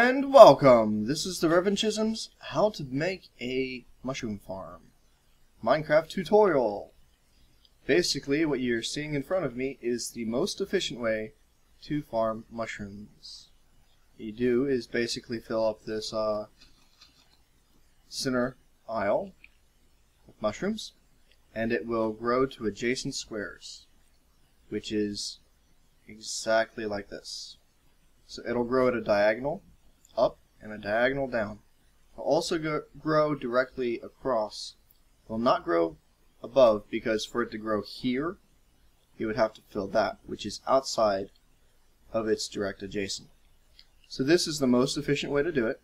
And welcome! This is the Reverend Chisholm's How to Make a Mushroom Farm Minecraft tutorial. Basically, what you're seeing in front of me is the most efficient way to farm mushrooms. What you do is basically fill up this center aisle with mushrooms, and it will grow to adjacent squares, which is exactly like this. So it'll grow at a diagonal up and a diagonal down. It'll also grow directly across. It will not grow above, because for it to grow here, you would have to fill that, which is outside of its direct adjacent. So this is the most efficient way to do it.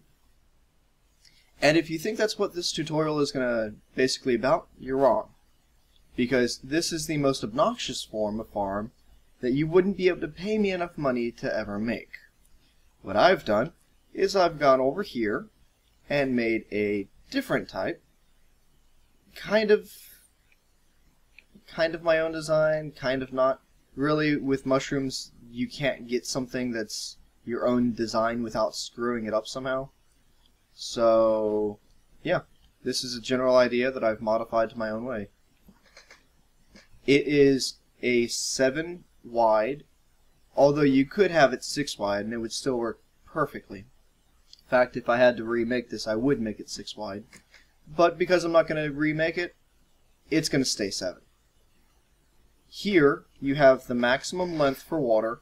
And if you think that's what this tutorial is going to basically about, you're wrong. Because this is the most obnoxious form of farm that you wouldn't be able to pay me enough money to ever make. What I've done is I've gone over here and made a different type, kind of my own design, kind of not. Really, with mushrooms, you can't get something that's your own design without screwing it up somehow. So, yeah, this is a general idea that I've modified to my own way. It is a 7 wide, although you could have it 6 wide and it would still work perfectly. In fact, if I had to remake this, I would make it 6 wide. But because I'm not going to remake it, it's going to stay 7. Here, you have the maximum length for water,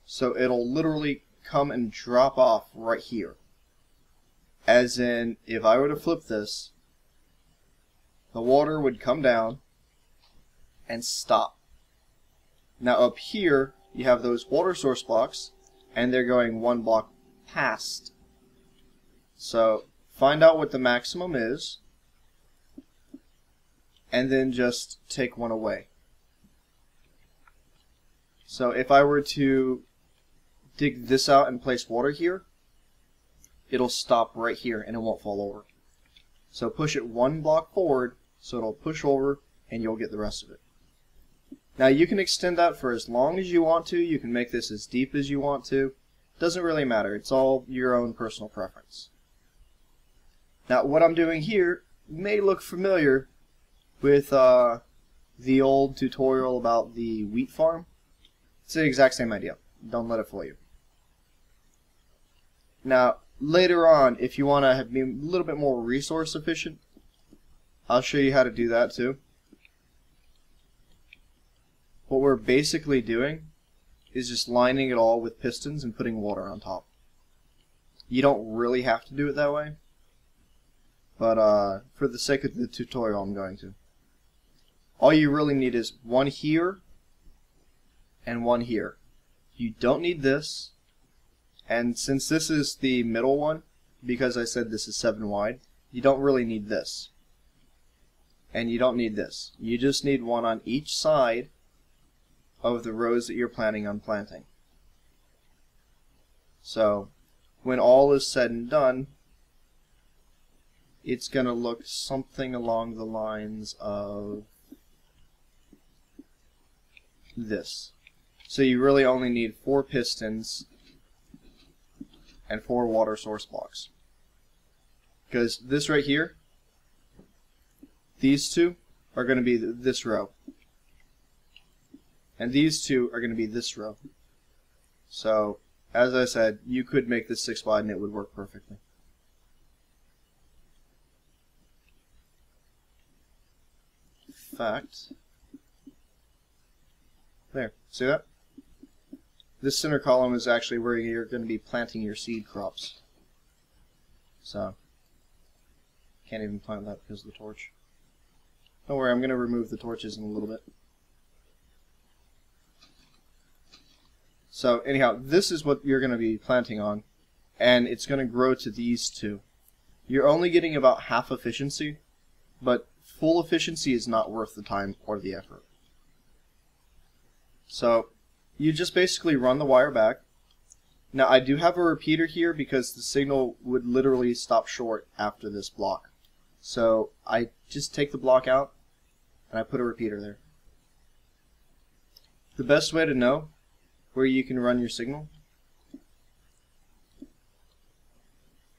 so it'll literally come and drop off right here. As in, if I were to flip this, the water would come down and stop. Now up here, you have those water source blocks, and they're going 1 block past. So find out what the maximum is, and then just take one away. So if I were to dig this out and place water here, it'll stop right here and it won't fall over. So push it 1 block forward, so it'll push over and you'll get the rest of it. Now you can extend that for as long as you want to. You can make this as deep as you want to. Doesn't really matter. It's all your own personal preference. Now what I'm doing here may look familiar with the old tutorial about the wheat farm. It's the exact same idea. Don't let it fool you. Now later on, if you want to be a little bit more resource efficient, I'll show you how to do that too. What we're basically doing is just lining it all with pistons and putting water on top. You don't really have to do it that way, but for the sake of the tutorial, I'm going to. All you really need is 1 here and 1 here. You don't need this, and since this is the middle one, because I said this is 7 wide, you don't really need this. And you don't need this. You just need 1 on each side of the rows that you're planning on planting. So when all is said and done, it's going to look something along the lines of this. So you really only need 4 pistons and 4 water source blocks. Because this right here, these 2 are going to be this row. And these 2 are going to be this row. So, as I said, you could make this 6 wide and it would work perfectly. In fact, there, see that? This center column is actually where you're going to be planting your seed crops. So, can't even plant that because of the torch. Don't worry, I'm going to remove the torches in a little bit. So anyhow, this is what you're going to be planting on, and it's going to grow to these 2. You're only getting about half efficiency, but full efficiency is not worth the time or the effort. So you just basically run the wire back. Now I do have a repeater here because the signal would literally stop short after this block. So I just take the block out and I put a repeater there. The best way to know where you can run your signal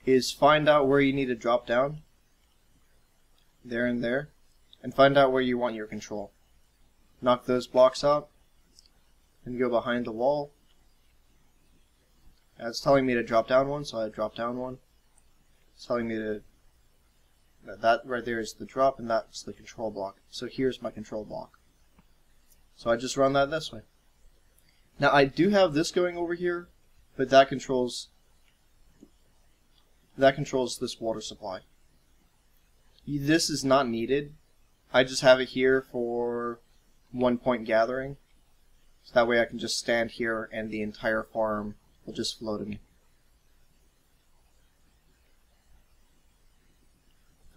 is find out where you need to drop down, there and there, and find out where you want your control. Knock those blocks out, and go behind the wall. It's telling me to drop down one, so I drop down one. It's telling me to... that right there is the drop, and that's the control block. So here's my control block. So I just run that this way. Now I do have this going over here, but that controls this water supply. This is not needed. I just have it here for 1 point gathering. So that way I can just stand here and the entire farm will just flow to me.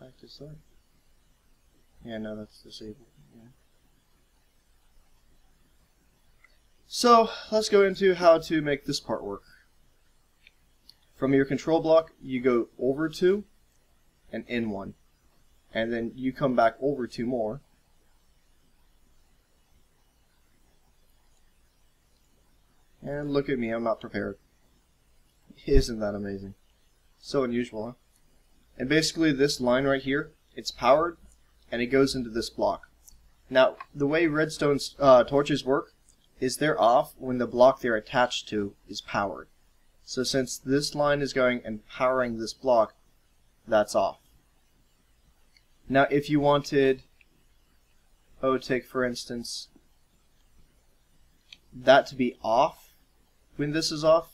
In fact, is that? Yeah, no, that's disabled. Yeah. So let's go into how to make this part work. From your control block, you go over 2 and in 1. And then you come back over 2 more. And look at me, I'm not prepared. Isn't that amazing? So unusual, huh? And basically this line right here, it's powered, and it goes into this block. Now, the way redstone torches work is they're off when the block they're attached to is powered. So since this line is going and powering this block, that's off. Now if you wanted, take for instance, that to be off when this is off,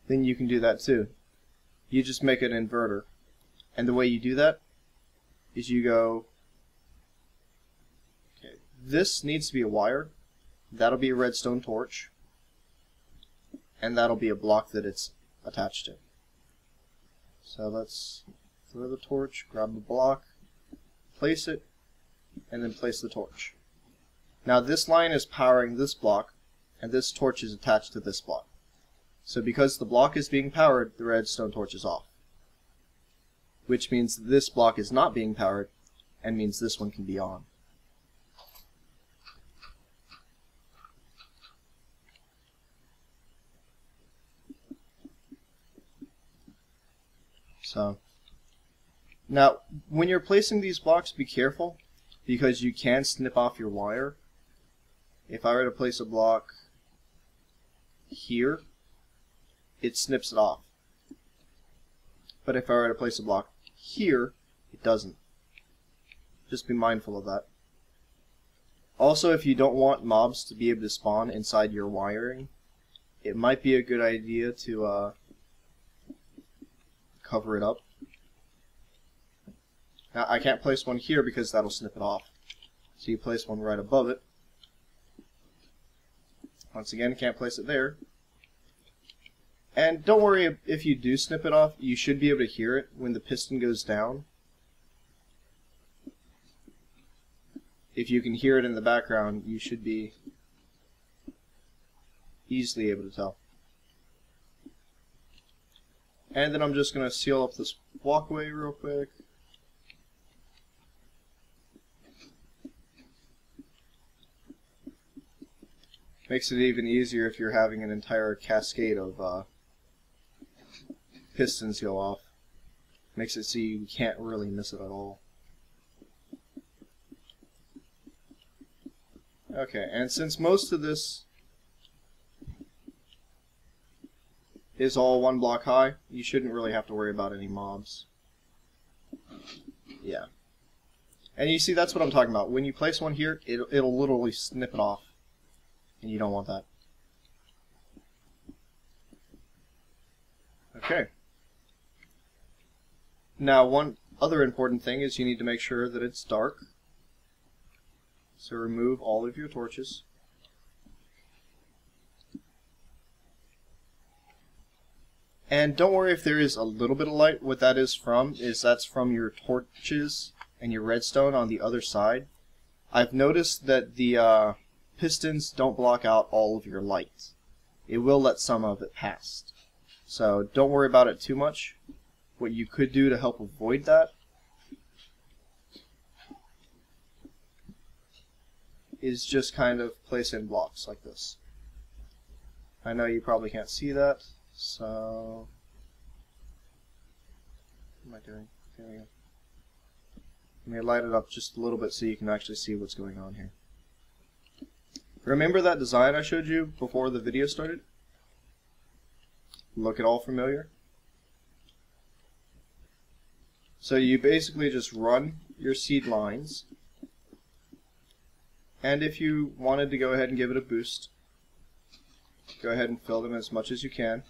then you can do that too. You just make an inverter. And the way you do that is you go, okay, this needs to be a wire, that'll be a redstone torch, and that'll be a block that it's attached to. So let's throw the torch, grab the block, place it, and then place the torch. Now this line is powering this block, and this torch is attached to this block. So because the block is being powered, the redstone torch is off. Which means this block is not being powered, and means this one can be on. So, now when you're placing these blocks, be careful, because you can snip off your wire. If I were to place a block here, it snips it off. But if I were to place a block here, it doesn't. Just be mindful of that. Also, if you don't want mobs to be able to spawn inside your wiring, it might be a good idea to cover it up. Now, I can't place one here because that'll snip it off. So you place one right above it. Once again, can't place it there. And don't worry if you do snip it off, you should be able to hear it when the piston goes down. If you can hear it in the background, you should be easily able to tell. And then I'm just going to seal up this walkway real quick. Makes it even easier if you're having an entire cascade of pistons go off. Makes it so you can't really miss it at all. Okay, and since most of this is all 1 block high, you shouldn't really have to worry about any mobs. Yeah. And you see, that's what I'm talking about. When you place one here, it'll literally snip it off. And you don't want that. Okay. Now, one other important thing is you need to make sure that it's dark. So remove all of your torches. And don't worry if there is a little bit of light. What that is from is that's from your torches and your redstone on the other side. I've noticed that the pistons don't block out all of your light. It will let some of it pass. So don't worry about it too much. What you could do to help avoid that is just kind of place in blocks like this. I know you probably can't see that, so What am I doing? There we go. Let me light it up just a little bit so you can actually see what's going on here. Remember that design I showed you before the video started? Look at all familiar? So you basically just run your seed lines, and if you wanted to go ahead and give it a boost, go ahead and fill them as much as you can.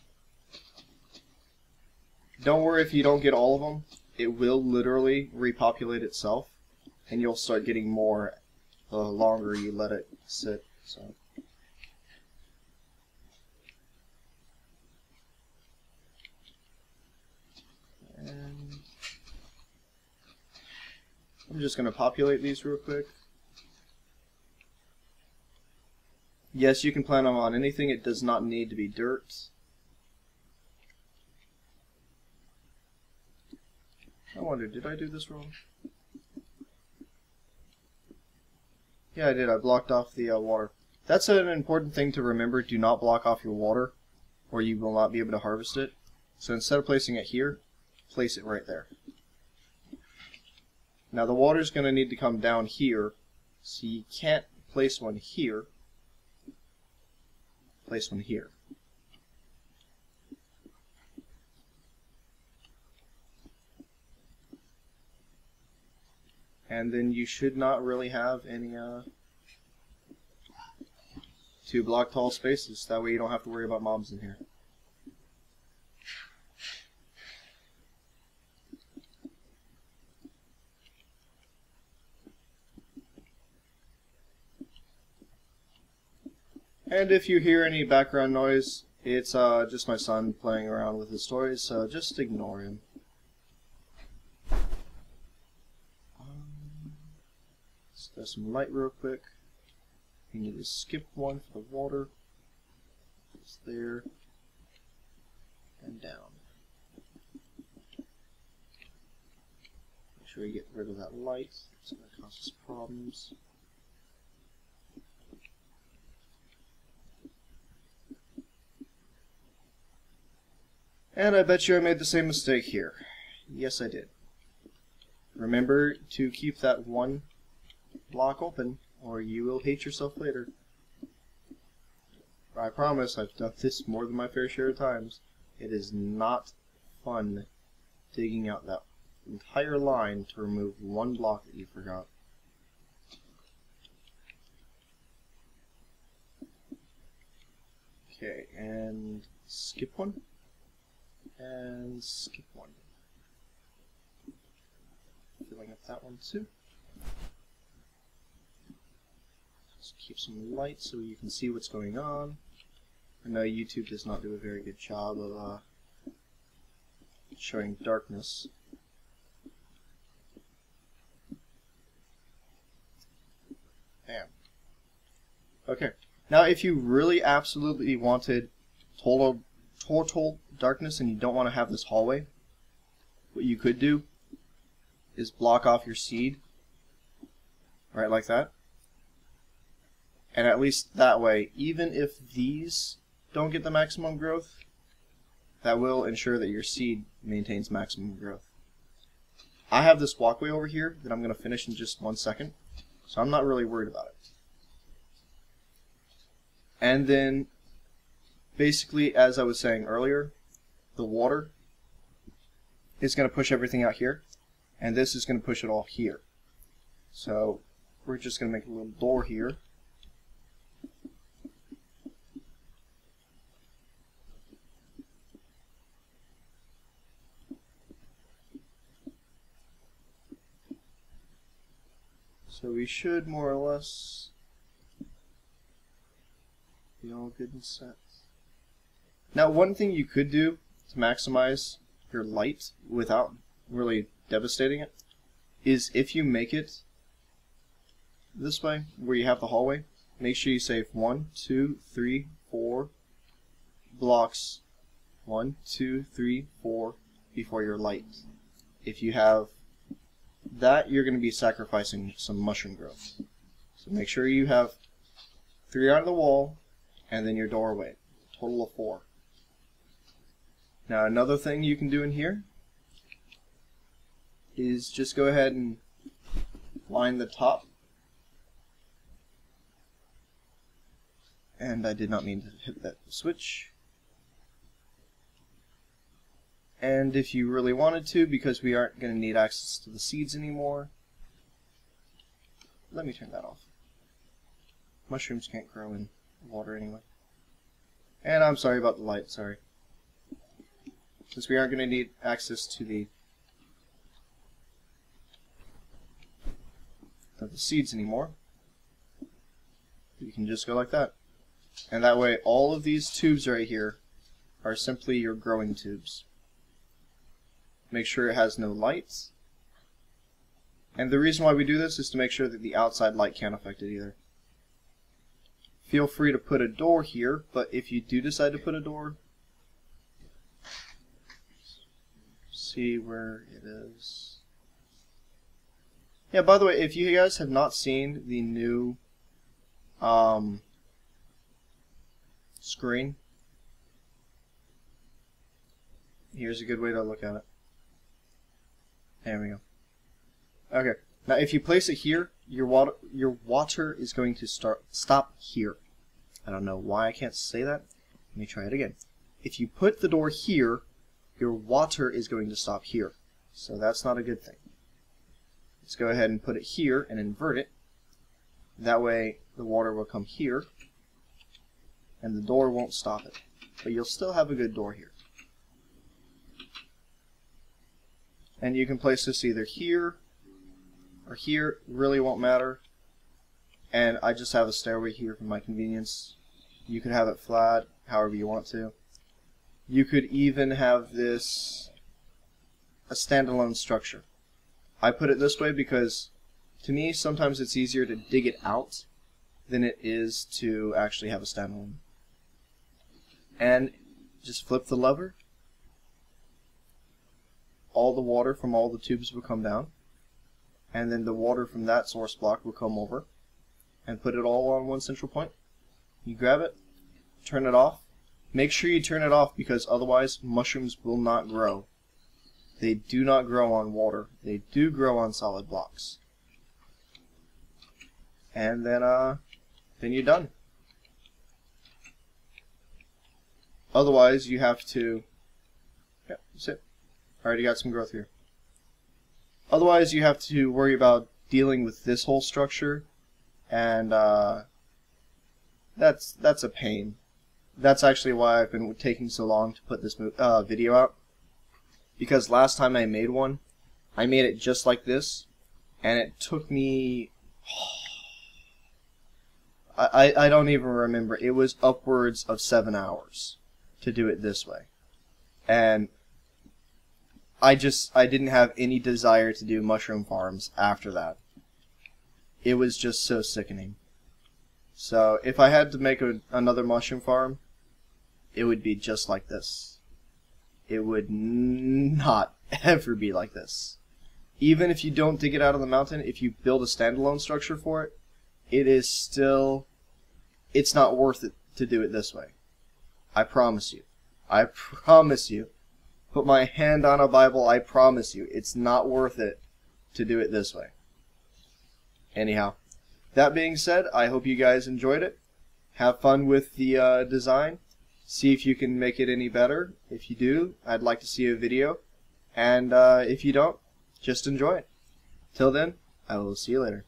Don't worry if you don't get all of them. It will literally repopulate itself, and you'll start getting more the longer you let it sit. So. And I'm just going to populate these real quick. Yes, you can plant them on anything. It does not need to be dirt. I wonder, did I do this wrong? Yeah, I did. I blocked off the water. That's an important thing to remember. Do not block off your water, or you will not be able to harvest it. So instead of placing it here, place it right there. Now the water is going to need to come down here, so you can't place one here. Place one here. And then you should not really have any 2 block tall spaces. That way you don't have to worry about mobs in here. And if you hear any background noise, it's just my son playing around with his toys, so just ignore him. Let's throw some light real quick. You need to skip one for the water. It's there. And down. Make sure you get rid of that light. It's going to cause us problems. And I bet you I made the same mistake here. Yes, I did. Remember to keep that one block open, or you will hate yourself later. I promise, I've done this more than my fair share of times. It is not fun digging out that entire line to remove one block that you forgot. Okay, and skip one. And skip one. Filling up that one too. Just keep some light so you can see what's going on. I know YouTube does not do a very good job of showing darkness. Bam. Okay. Now if you really absolutely wanted total darkness and you don't want to have this hallway, what you could do is block off your seed right like that, and at least that way, even if these don't get the maximum growth, that will ensure that your seed maintains maximum growth. I have this walkway over here that I'm going to finish in just 1 second, so I'm not really worried about it. And then basically, as I was saying earlier, the water is going to push everything out here, and this is going to push it all here. So we're just going to make a little door here. So we should more or less be all good and set. Now, one thing you could do to maximize your light without really devastating it is if you make it this way, where you have the hallway, make sure you save 1, 2, 3, 4 blocks, 1, 2, 3, 4 before your light. If you have that, you're going to be sacrificing some mushroom growth. So make sure you have 3 on the wall and then your doorway. Total of 4. Now another thing you can do in here is just go ahead and line the top. And I did not mean to hit that switch. And if you really wanted to, because we aren't going to need access to the seeds anymore, let me turn that off. Mushrooms can't grow in water anyway. And I'm sorry about the light, sorry. Since we aren't going to need access to the seeds anymore, you can just go like that. And that way all of these tubes right here are simply your growing tubes. Make sure it has no lights. And the reason why we do this is to make sure that the outside light can't affect it either. Feel free to put a door here, but if you do decide to put a door, see where it is. Yeah, by the way, if you guys have not seen the new screen, here's a good way to look at it. There we go. Okay, now if you place it here, your water is going to stop here. I don't know why I can't say that. Let me try it again. If you put the door here, your water is going to stop here. So that's not a good thing. Let's go ahead and put it here and invert it. That way the water will come here and the door won't stop it. But you'll still have a good door here. And you can place this either here or here, really won't matter. And I just have a stairway here for my convenience. You could have it flat, however you want to. You could even have this a standalone structure. I put it this way because to me sometimes it's easier to dig it out than it is to actually have a standalone. And just flip the lever. All the water from all the tubes will come down, and then the water from that source block will come over and put it all on one central point. You grab it, turn it off. Make sure you turn it off because otherwise mushrooms will not grow. They do not grow on water. They do grow on solid blocks. And then you're done. Otherwise you have to, yeah, that's it. Already got some growth here. Otherwise, you have to worry about dealing with this whole structure, and that's a pain. That's actually why I've been taking so long to put this video out. Because last time I made one, I made it just like this, and it took me. I don't even remember. It was upwards of 7 hours to do it this way, and I didn't have any desire to do mushroom farms after that. It was just so sickening. So if I had to make another mushroom farm, it would be just like this. It would not ever be like this. Even if you don't dig it out of the mountain, if you build a standalone structure for it, it's not worth it to do it this way. I promise you. I promise you. Put my hand on a Bible, I promise you, it's not worth it to do it this way. Anyhow, that being said, I hope you guys enjoyed it. Have fun with the design. See if you can make it any better. If you do, I'd like to see a video. And if you don't, just enjoy it. Till then, I will see you later.